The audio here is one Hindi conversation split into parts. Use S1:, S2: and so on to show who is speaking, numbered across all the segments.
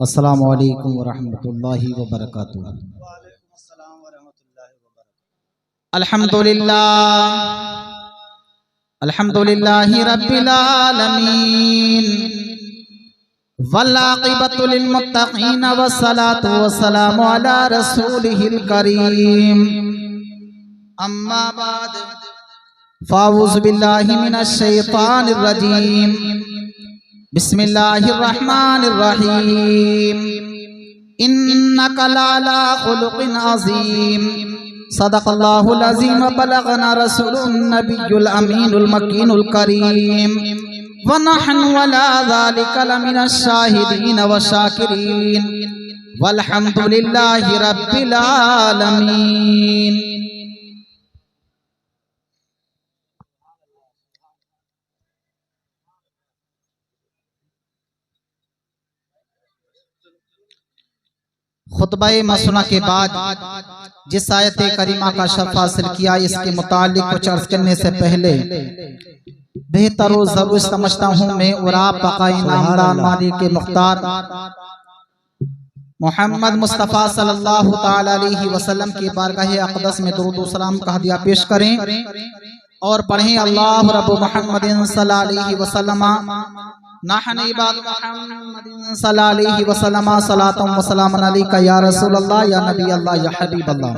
S1: अस्सलामु अलैकुम वरहमतुल्लाहि वबरकातुहू। अल्हम्दुलिल्लाहि रब्बिल आलमीन वल आक़िबतु लिल मुत्तक़ीन वस्सलातु वस्सलामु अला रसूलिहिल करीम। अम्मा बाद फ़अऊज़ु बिल्लाहि मिनश शैतानिर रजीम। बिस्मिल्लाहिर रहमानिर रहीम। इन्नका लअला खुलुक़िन अज़ीम। सदक़ल्लाहुल अज़ीम व बलगना रसूलुन नबियुल अमीनुल मकीनुल करीम व नहनु अला ज़ालिका लमिनश शाहिदीन व शाकिरीन वल्हम्दुलिल्लाहि रब्बिल आलमीन। खुतबा मसना के बाद जिस आयत करीमा का शर्फ हासिल किया, इसके मुतालिक कुछ अर्ज करने से पहले बेहतर और जरूर समझता हूँ मैं और आप बकाई नामदार मालिक के मुख्तार मोहम्मद मुस्तफ़ा सल्लल्लाहु ताला अलैहि वसल्लम की बारगाह अक़दस में दुरूद व सलाम का हदिया पेश करें और पढ़ें अल्लाह रब्बु मुहम्मदिन सल्लल्लाहु अलैहि वसल्लम नहनु इबादु मुहम्मदिन सल्लल्लाहु अलैहि वसल्लम सलातुम व सलामुन अलैका या रसूल अल्लाह या नबी अल्लाह या हबीब अल्लाह।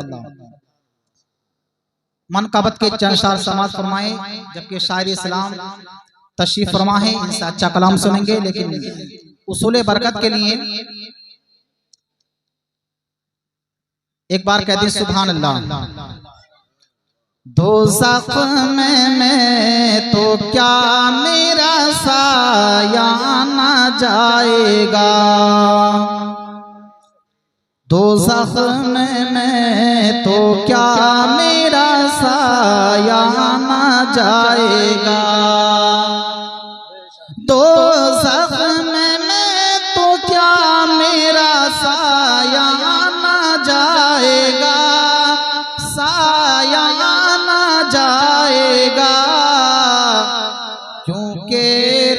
S1: मनक़बत के चंद शार समाज फरमाए, जबकि शायर इस्लाम तशरीफ फरमा है। इनसे अच्छा कलाम सुनेंगे, लेकिन उसूल बरकत के लिए एक बार कह दें सुभान अल्लाह। दोज़ख में मैं तो क्या मेरा साया न जाएगा, दोज़ख में मैं तो क्या मेरा साया न जाएगा, दोज़ख में मैं तो क्या मेरा साया न जाएगा, साया न जाएगा, क्योंकि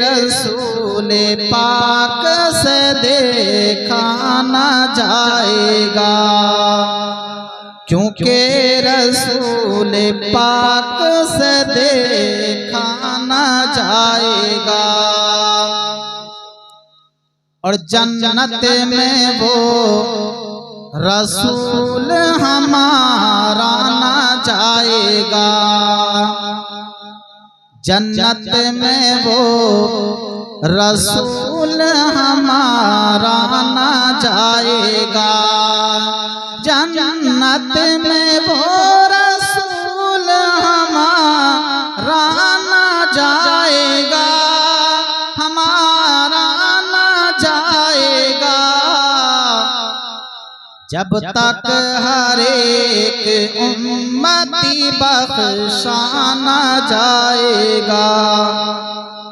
S1: रसूल पाक से देखा न जाएगा, क्योंकि रसूल पाक से देखा न जाएगा। और जन्नत में वो रसूल हमारा न जाएगा, जन्नत में वो रसूल हमारा न जाएगा, जन्नत में वो रसूल हमारा न जाएगा, हमारा न जाएगा, जब तक हर एक उम्मती बख्शा न जाएगा,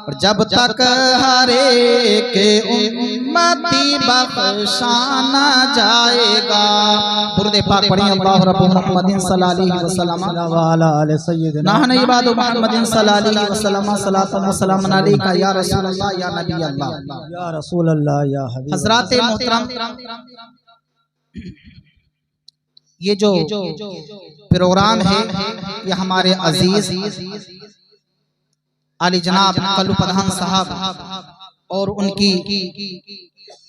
S1: और जब तक हर एक उम्मती बख्शा न जाएगा। दुरूद पाक पढ़ें अल्लाह रब्बु मुहम्मदिन सल्लल्लाहु अलैहि वसल्लम व अला आलि सय्यिदिना नहनु इबादु मुहम्मदिन सल्लल्लाहु अलैहि वसल्लम सलातु व सलामुन अलैका या रसूल अल्लाह या नबी अल्लाह या रसूल अल्लाह या हबीब। हज़रात मोहतरम, ये जो प्रोग्राम है ये हमारे अजीज आली जनाब कल्लू प्रधान साहब और उनकी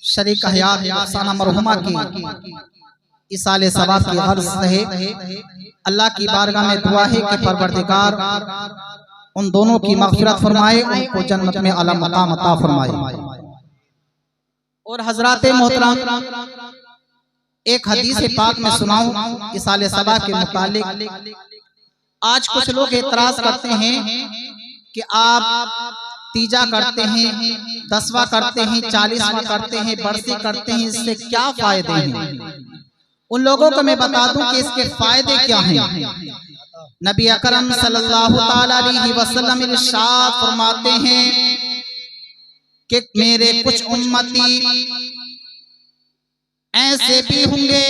S1: शरीक हयात अफसाना मरहुमा की इसाले सवाब की गर्ज है। अल्लाह की बारगाह में दुआ है कि परवरदिगार उन दोनों की मग़फ़िरत फरमाए, उनको जन्नत में आला मकाम अता फरमाए। और हज़रात मोहतरम, एक हदीस पाक में सुनाऊं इसाले सवाब के मुतालिक। आज कुछ लोग एतराज करते हैं कि आप तीजा करते हैं, 10वां करते हैं, 40वां करते हैं, बरसी करते हैं, इससे क्या फायदे हैं? उन लोगों को मैं बता दूं कि इसके फायदे क्या हैं। नबी अकरम सल्लल्लाहु ताला अलैहि वसल्लम इरशाद फरमाते हैं कि मेरे कुछ उम्मती ऐसे भी होंगे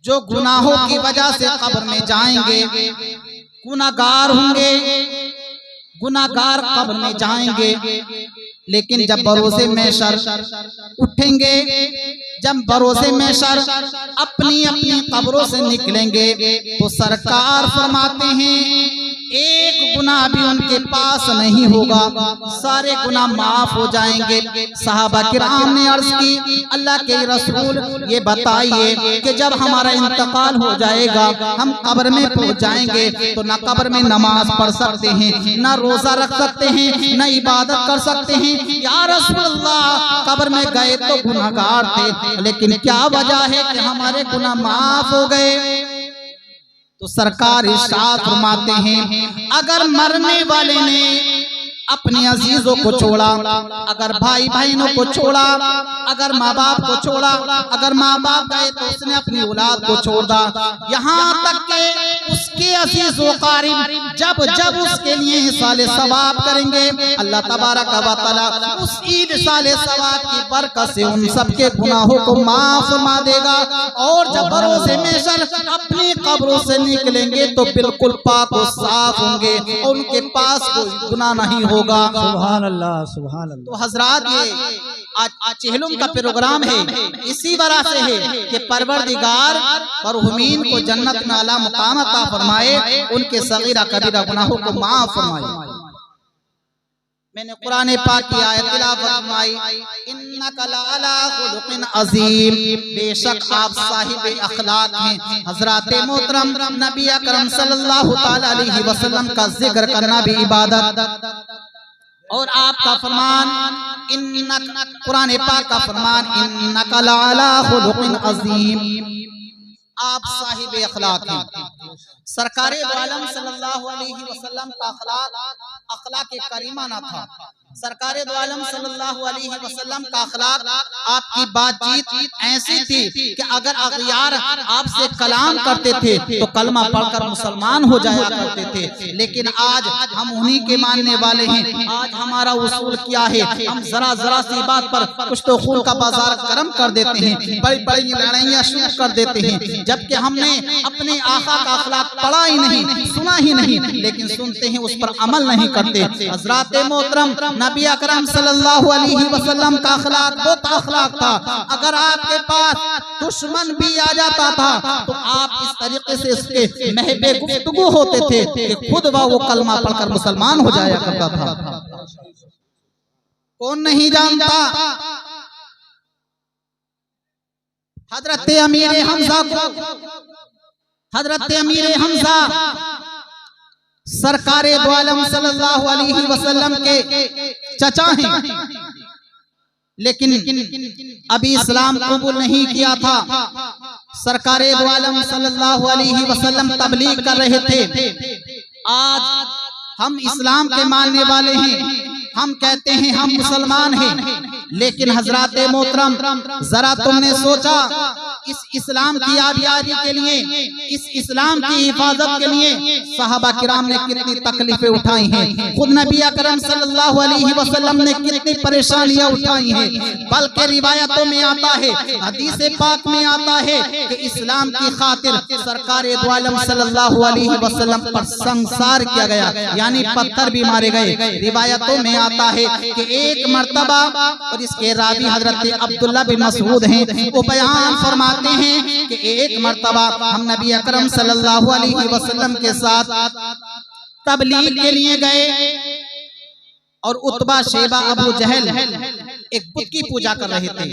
S1: जो गुनाहों की वजह से कब्र में जाएंगे, गुनाहगार होंगे, गुनाहगार कब्र में जाएंगे, लेकिन जब बरोज़े महशर उठेंगे, जब बरोज़े महशर अपनी अपनी कब्रों से निकलेंगे, तो सरकार फरमाते हैं एक गुनाह भी उनके पास नहीं होगा, सारे गुनाह माफ हो जाएंगे। सहाबा किराम ने अर्ज की, अल्लाह के रसूल ये बताइए कि जब हमारा इंतकाल हो जाएगा, हम कब्र में पहुंच जाएंगे, तो ना कब्र में नमाज पढ़ सकते हैं, ना रोजा रख सकते हैं, ना इबादत कर सकते हैं। या रसूल अल्लाह, कब्र में गए तो गुनाहगार थे, लेकिन क्या वजह है कि हमारे गुनाह माफ हो गए? तो सरकार इरशाद फरमाते हैं, अगर मरने वाले ने अपने अजीजों को छोड़ा, अगर भाई बहनों को छोड़ा, अगर माँ बाप को छोड़ा, अगर माँ बाप गए तो उसने अपनी औलाद को छोड़ दा, यहाँ तक के उसके अजीज व क़रीब जब जब उसके लिए इसाले सवाब करेंगे, अल्लाह तबारक व तआला उस इसाले सवाब की बरकत से उन सबके गुनाहों को माफ फरमा देगा। और जब बरोज़े महशर अपनी कब्रों से निकलेंगे तो बिल्कुल पाक और साफ होंगे और उनके पास कोई गुनाह नहीं होगा।
S2: सुभान अल्लाह, सुभान अल्लाह।
S1: तो हजरात, ये आज चेहलुम का प्रोग्राम है, इसी वजह से है कि परवरदिगार मरहुमीन को जन्नत में आला मुकाम अता फरमाए, उनके सगीरा कबीरा गुनाहों को माफ फरमाए। मैंने कुरान पाक की आयत तिलावत फरमाई, इन्नका लअला खुलुकिन अज़ीम, बेशक आप साहिब अखलाक हैं। हज़रात मोहतरम नबी अकरम सल्लल्लाहु तआला अलैहि वसल्लम का जिक्र करना भी इबादत, और आपका फरमान कुरान पाक का फरमान, इन्नका लअला खुलुकिन अज़ीम, आप साहिब अखलाक हैं। सरकार दो आलम सल्लल्लाहु अलैहि वसल्लम का अखलाक करीमा ना था। सरकार दो आलम सल्लल्लाहु अलैहि वसल्लम का अखलाक, आपकी बातचीत ऐसी थी कि अगर अगयार आपसे कलाम करते थे तो कलमा पढ़कर मुसलमान हो जाया करते थे। लेकिन आज हम उन्हीं के मानने वाले हैं। आज हमारा उसूल क्या है, हम जरा जरा सी बात पर कुछ तो खून का बाजार गर्म कर देते हैं, बड़ी बड़ी लड़ाइयाँ शुरू कर देते हैं, जबकि हमने अपने आका का अखलाक पढ़ा ही नहीं, सुना ही नहीं, लेकिन सुनते हैं, उस पर अमल नहीं करते। हज़रात मोहतरम नबी अकरम सल्लल्लाहु अलैहि वसल्लम का अखलाक वो अखलाक था, अगर आपके पास दुश्मन भी आ जाता था तो आप इस तरीके से उसके महबे गुफ्तगू होते थे कि खुद वो कलमा पढ़कर मुसलमान हो जाया करता था। कौन नहीं जानता हजरत अमीर हमजा को, हजरत अमीर हमजा सरकार दो आलम सल्लल्लाहु अलैहि वसल्लम के चचा हैं, लेकिन अभी इस्लाम कबूल नहीं किया था। सरकार दो आलम सल्लल्लाहु अलैहि वसल्लम तबलीग कर रहे थे। आज हम इस्लाम के मानने वाले हैं, हम कहते हैं हम मुसलमान हैं, लेकिन हजरात मोहतरम जरा तुमने सोचा इस इस्लाम की आबियारी के लिए, इस इस्लाम की हिफाजत के लिए सहाबा किराम ने कितनी तकलीफें उठाई हैं, खुद नबी अकरम सल्लल्लाहु अलैहि वसल्लम ने कितनी परेशानियां उठाई हैं। बल्कि रिवायतों में आता है, हदीस पाक में आता है कि इस्लाम की खातिर सरकार दो आलम सल्लल्लाहु अलैहि वसल्लम पर संसार किया गया, यानी पत्थर भी मारे गए। रिवायतों में आता है कि एक मर्तबा, और इसके रावी हजरत अब्दुल्ला बिन मसऊद हैं, वो बयान फरमाते हैं कि एक मर्तबा हम नबी अकरम सल्लल्लाहु अलैहि वसल्लम के साथ तबलीग के लिए गए और उतबा, शेबा, अबू जहल एक बुत की पूजा कर रहे थे।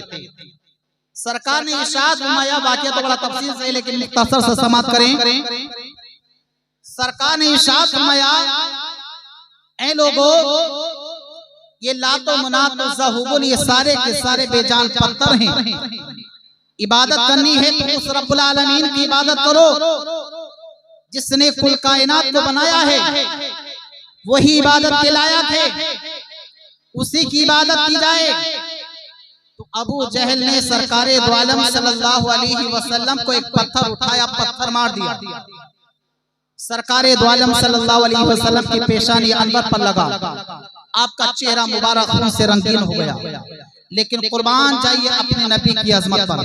S1: सरकार ने इरशाद फरमाया, वाक़या तो बड़ा तफसील से लेकिन मुख्तसर से समाप्त करें। सरकार ने इरशाद फरमाया, ऐ लोगों, ये लातो मनात ज़हुबुल, ये सारे के सारे बेजान पत्थर हैं। इबादत करनी है तो उस रब्बुल आलमीन की इबादत करो जिसने कुल कायनात को बनाया है, वही इबादत के लायक है, उसी की इबादत की जाए। तो अबू जहल ने सरकार दो आलम सल्लल्लाहु अलैहि वसल्लम को एक पत्थर उठाया, पत्थर मार दिया। सरकार दो आलम सल्लल्लाहु अलैहि वसल्लम की पेशानी अनवर पर लगा, आपका चेहरा मुबारक खून से रंगीन हो गया। लेकिन कुर्बान जाइए अपने नबी की अजमत पर,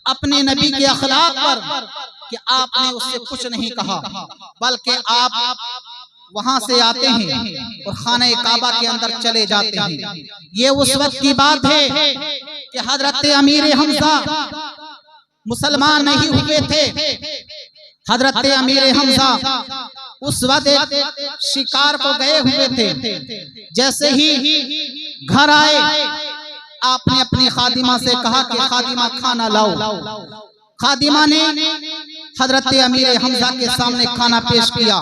S1: अपने नबी के अखलाक पर, कि आपने उससे कुछ नहीं कहा, बल्कि आप वहां से आते हैं और खाने काबा के अंदर चले जाते हैं। ये उस वक्त की बात है कि हजरत अमीर हमजा मुसलमान नहीं हुए थे। हजरत अमीर हमजा उस वक्त शिकार को गए हुए थे। जैसे ही घर आए आपने अपनी खादिमा से कहा कि खादिमा खाना लाओ। खादिमा ने हजरत अमीर हमजा के सामने खाना पेश किया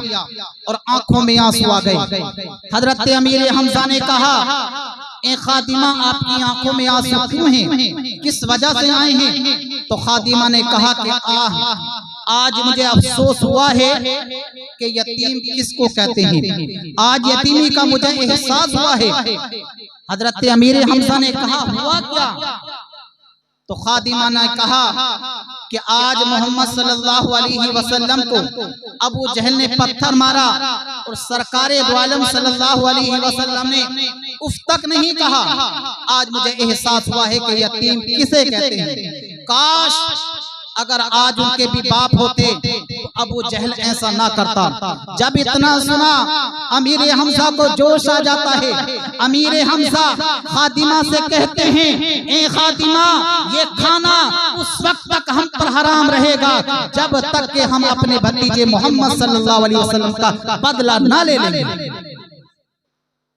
S1: और आंखों में आंसू आ गए। हजरत अमीर हमजा ने कहा, ए खादिमा आपकी आंखों में आंसू क्यों हैं, किस वजह से आए हैं? तो खादिमा ने कहा कि आज मुझे अफसोस हुआ है कि यतीम किसको कहते हैं। आज यतीमी का मुझे एहसास हुआ है। हजरत अमीर हमजा ने कहा, हुआ क्या? तो खादिमा ने कहा कि आज मोहम्मद सल्लल्लाहु अलैहि वसल्लम को अबू जहल ने पत्थर मारा और सरकारे दो आलम सल्लल्लाहु अलैहि वसल्लम ने उफ तक नहीं कहा। आज मुझे एहसास हुआ है कि यतीम किसे कहते हैं। काश अगर आज उनके भी बाप होते तो अबू जहल ऐसा ना करता। जब इतना सुना अमीर हमजा को जोश आ जाता है। अमीर हमजा खादिमा से कहते हैं, ए खादिमा ये खाना उस वक्त तक हम पर हराम रहेगा जब तक कि हम अपने भतीजे मोहम्मद सल्लल्लाहु अलैहि वसल्लम का बदला ना ले लेंगे।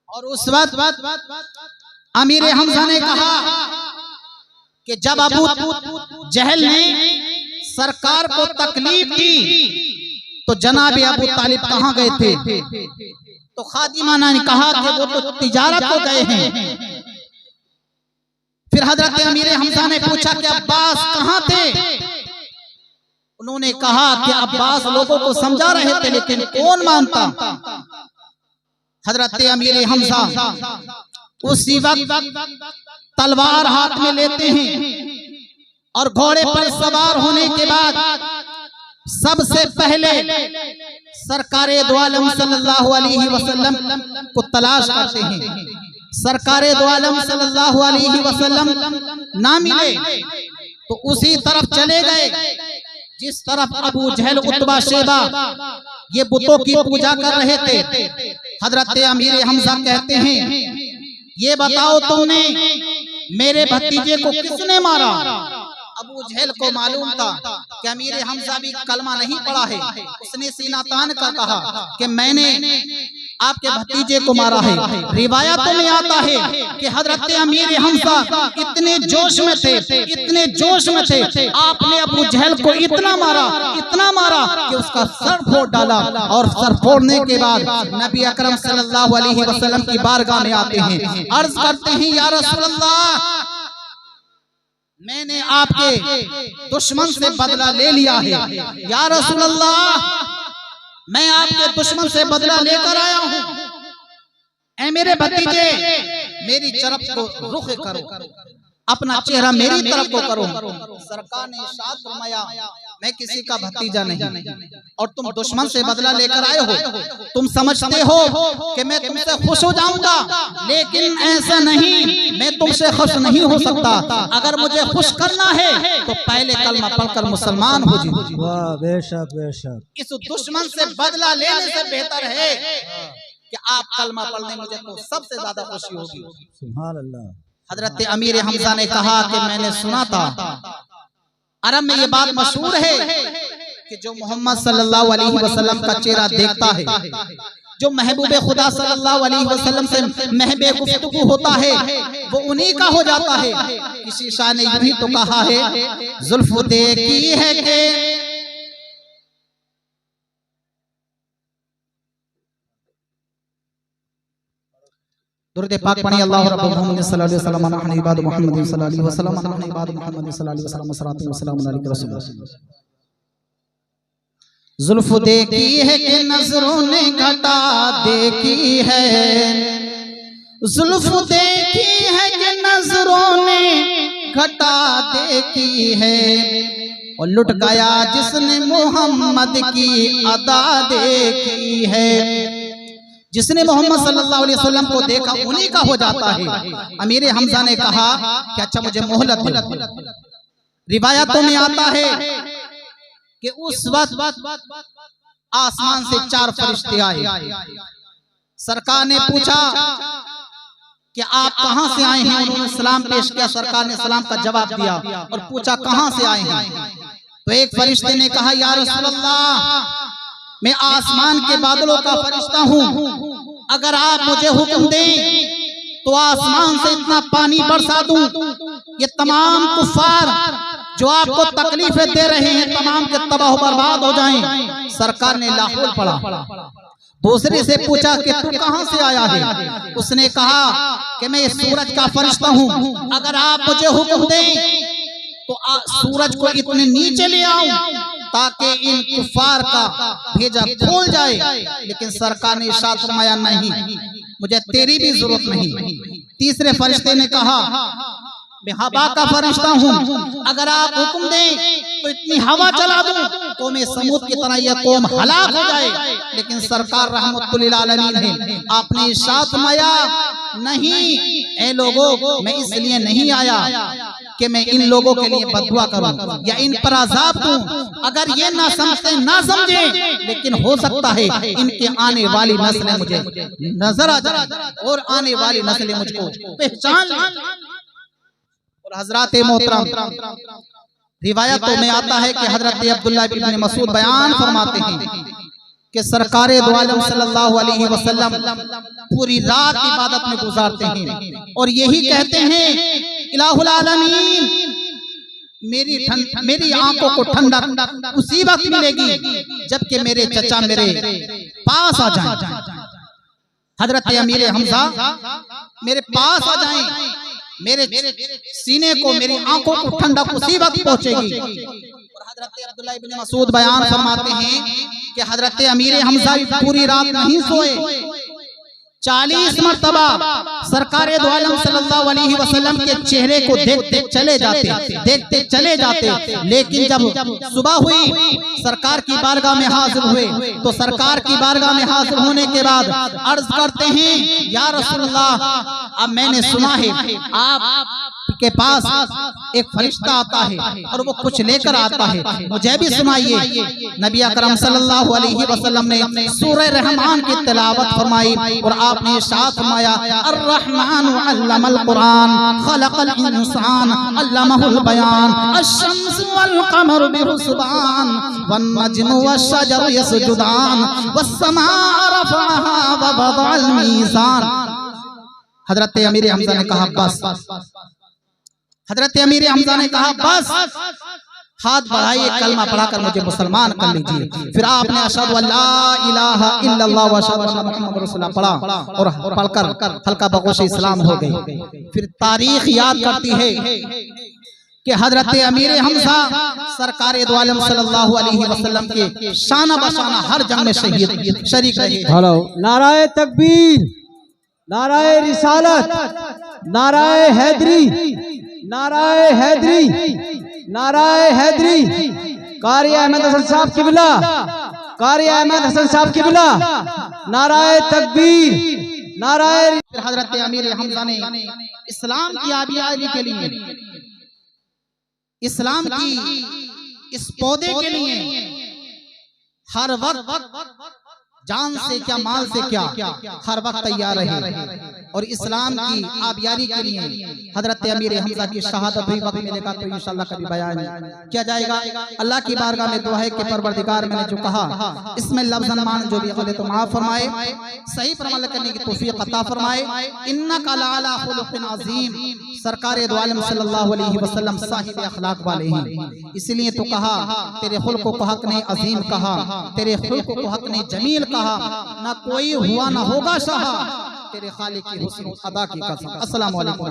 S1: और उस वक्त अमीर हमजा ने कहा कि जब अबू जहल ने सरकार को तकलीफ दी तो जनाब अबू तालिब कहाँ गए थे? तो खादिमा ने कहा कि वो तो तिजारत को गए हैं। फिर हजरत अमीर हमजा ने पूछा कि अब्बास कहाँ थे? उन्होंने कहा कि अब्बास लोगों को समझा रहे थे लेकिन कौन मानता। हजरत अमीर हमजा उसी वक्त तलवार हाथ में लेते हैं और घोड़े पर सवार होने के बाद सबसे पहले सरकारे दो आलम सल्लल्लाहु अलैहि वसल्लम को तलाश करते हैं। सरकारे दो आलम सल्लल्लाहु अलैहि वसल्लम ना मिले तो उसी तरफ चले गए जिस तरफ अबू जहल उतबा शेबा ये बुतों की पूजा कर रहे थे। हजरत अमीर हमजा कहते हैं, ये बताओ तुमने मेरे भतीजे को किसने मारा? अबू जहल को मालूम था कि अमीर हमजा भी कलमा नहीं पढ़ा है। उसने सीना तान कर कहा कि मैंने आपके भतीजे को मारा है। रिवायतों में आता है कि हजरत अमीर हमजा इतने जोश में थे, इतने जोश में थे, आपने अबू जहल को इतना मारा कि उसका सर फोड़ डाला। और सर फोड़ने के बाद नबी अकरम सल्लल्लाहु अलैहि वसल्लम की बारगाह में आते हैं, अर्ज करते हैं, या रसूल अल्लाह मैंने आपके दुश्मन से बदला ले लिया है। या रसूल अल्लाह मैं आपके दुश्मन से बदला लेकर आया हूँ। ऐ मेरे भतीजे मेरी तरफ को रुख करो, अपना चेहरा मेरी तरफ को करो। सरकार ने इरशाद फरमाया, मैं किसी का भतीजा नहीं और तुम दुश्मन से बदला लेकर आए हो। तुम समझते हो कि मैं तुमसे खुश हो जाऊंगा, लेकिन ऐसा नहीं, मैं तुमसे खुश नहीं हो सकता। अगर मुझे खुश करना है तो पहले कलमा पढ़कर मुसलमान हो जाओ।
S2: वाह, बेशक बेशक।
S1: इस दुश्मन से बदला लेने से बेहतर है कि आप कलमा पढ़ने मुझे तो सबसे ज्यादा खुशी होगी।
S2: सुभान अल्लाह।
S1: हजरत अमीर हमजा ने कहा कि मैंने सुना था, अरब में ये बात मशहूर है कि जो मोहम्मद सल्लल्लाहु अलैहि वसल्लम का चेहरा देखता है, जो महबूब खुदा सल्लल्लाहु अलैहि वसल्लम से महबे गुफ्तगू होता है, वो उन्हीं का हो जाता है। किसी शाह ने यूं ही तो कहा है, जुल्फ देखी है कि दुरूद पाक पढ़िए। अल्लाह रब्बुल मोहम्मद सल्लल्लाहु अलैहि वसल्लम अनहु इबाद मोहम्मद सल्लल्लाहु अलैहि वसल्लम अनहु इबाद मोहम्मद सल्लल्लाहु अलैहि वसल्लम सलातु व सलाम अलैका रसूल। जुल्फ देखी है कि नजरों ने घटा देखी है, जुल्फ देखी है कि नजरों ने घटा देखी है, और लुट गया जिसने मोहम्मद की अदा देखी है। जिसने मोहम्मद सल्लल्लाहु अलैहि वसल्लम को देखा उन्हीं का हो जाता है। अमीर हमजा ने कहा कि अच्छा मुझे मोहलत है। रिवायतों में आता है कि उस वक्त आसमान से 4 फरिश्ते आए। सरकार ने पूछा कि आप कहां से आए हैं? उन्होंने सलाम पेश किया। सरकार ने सलाम का जवाब दिया और पूछा कहां से आए हैं? तो एक फरिश्ते ने कहा, या रसूल अल्लाह, मैं आसमान के बादलों का फरिश्ता हूं। अगर आप मुझे हुक्म दें तो आसमान से इतना पानी बरसा दूं, ये तमाम कुफार जो आपको तकलीफें दे रहे हैं तमाम के तबाह बर्बाद हो जाएं। सरकार ने लाहौल पढ़ा। दूसरे से पूछा कि तू कहां से आया है? उसने कहा कि मैं सूरज का फरिश्ता हूं। अगर आप मुझे हुक्म दें तो सूरज को इतने नीचे ले आऊं ताकि इन कुफार का भेजा खोल जाए। लेकिन सरकार ने इरशाद फरमाया, नहीं, मुझे तेरी भी जरूरत नहीं। तीसरे फरिश्ते ने कहा, मैं हवा का फरिश्ता हूँ। अगर आप हुक्म दें तो इतनी हवा चला दूं तो मैं समुद्र की तरह यह कौम हलाक हो जाए। लेकिन सरकार रहमतुल लिल आलमीन है, आपने इरशाद फरमाया, नहीं ऐ लोगों, मैं इसलिए नहीं आया कि मैं इन लोगों के लिए बददुआ करूं या इन पर अज़ाब दूं। अगर ये ना समझते ना समझे, लेकिन हो सकता है इनके आने वाली नस्लें मुझे नजर आ जाए और आने वाली नस्लें मुझको पहचान लें। और हजरत मोहतरम, रिवायतों में आता है कि हजरत अब्दुल्लाह इब्न मसूद बयान फरमाते हैं कि सरकार दो आलम सल्लल्लाहु अलैहि वसल्लम पूरी रात इबादत में गुजारते हैं और यही कहते हैं, इलाहुल आलमीन, मेरी आंखों को ठंडक उसी वक्त मिलेगी जबकि मेरे चचा मेरे पास आ जाएं। हजरत अमीर हमजा मेरे पास आ जाएं, मेरे सीने को, मेरी आंखों को ठंडक उसी वक्त पहुंचेगी। और हजरत अब्दुल्लाह इब्न मसूद बयान फरमाते हैं कि हजरत अमीर हमजा पूरी रात नहीं सोए। 40 मरतबा सरकार दो आलम सल्लल्लाहु अलैहि वसल्लम के चेहरे को देखते चले जाते। लेकिन जब सुबह हुई, सरकार की बारगाह में हाजिर हुए तो सरकार की बारगाह में हाजिर होने के बाद अर्ज करते हैं, या रसूलल्लाह, अब मैंने सुना है आप के पास एक फरिश्ता आता है और वो कुछ लेकर आता है, मुझे भी सुनाइए। नबी अकरम सल्लल्लाहु अलैहि वसल्लम ने सूरह रहमान की तिलावत फरमाई और आपने इरशाद फरमाया, अर्रहमान अल्लमल कुरान खलकल इंसान अल्लमहुल बयान अश-शम्स वल कमर बिहुस्बान वन नज्मु वश-शजरु यसजुदान वस-समाअ रफ़अहा व वदअल मीज़ान। हजरत अमीर हमजा ने कहा, बस। हजरत अमीर हमजा ने कहा, बस, हाथ बढ़ाइए, कलमा पढ़ाकर मुझे मुसलमान कर लीजिए। फिर आपने अशहदु अल्ला इलाहा इल्लल्लाह व अशहदु अन्ना मुहम्मदुर रसूलुल्लाह पढ़ा और पढ़कर हल्का बगोश इस्लाम हो गए। फिर तारीख याद करती है कि हजरत अमीर हमजा सरकार दो आलम सल्लल्लाहु अलैहि वसल्लम के शाना बशाना हर जंग में शरीक रहे।
S2: हेलो, नाराए तकबीर, नाराए रिसालत, नाराए हैदरी, नाराए हैदरी, नाराए हैदरी। कारी अहमद हसन साहब किबला, कारी अहमद हसन साहब किबला, नाराए तकबीर, नाराए।
S1: हजरत अमीर हमजा ने इस्लाम की आबियारी के लिए, इस्लाम की इस पौधे के लिए हर वक्त जान से क्या, माल से क्या, हर वक्त तैयार रहे। और इस्लाम की आबियारी के लिए हजरत अमीर हमजा की शहादत भी वक्त मिलेगा तो इंशाअल्लाह कभी बयान किया जाएगा। अल्लाह की बारगाह में दुआ है कि परवरदिगार, मैंने जो कहा इसमें लफ्ज़न मान जो भी गलत तो माफ फरमाए, सही पर अमल करने की तौफीक अता फरमाए। इन्नका लअला खुलुक़िन अज़ीम। सरकार दो आलम सल्लल्लाहु अलैहि वसल्लम साहिब अखलाक वाले हैं, इसलिए तो कहा तेरे खुल्क को हक ने अजीम कहा, तेरे खुल्क को हक ने जमील कहा, ना कोई हुआ ना होगा शाह, तेरे खालिक की हुस्न अदा की कसम। अस्सलामु अलैकुम।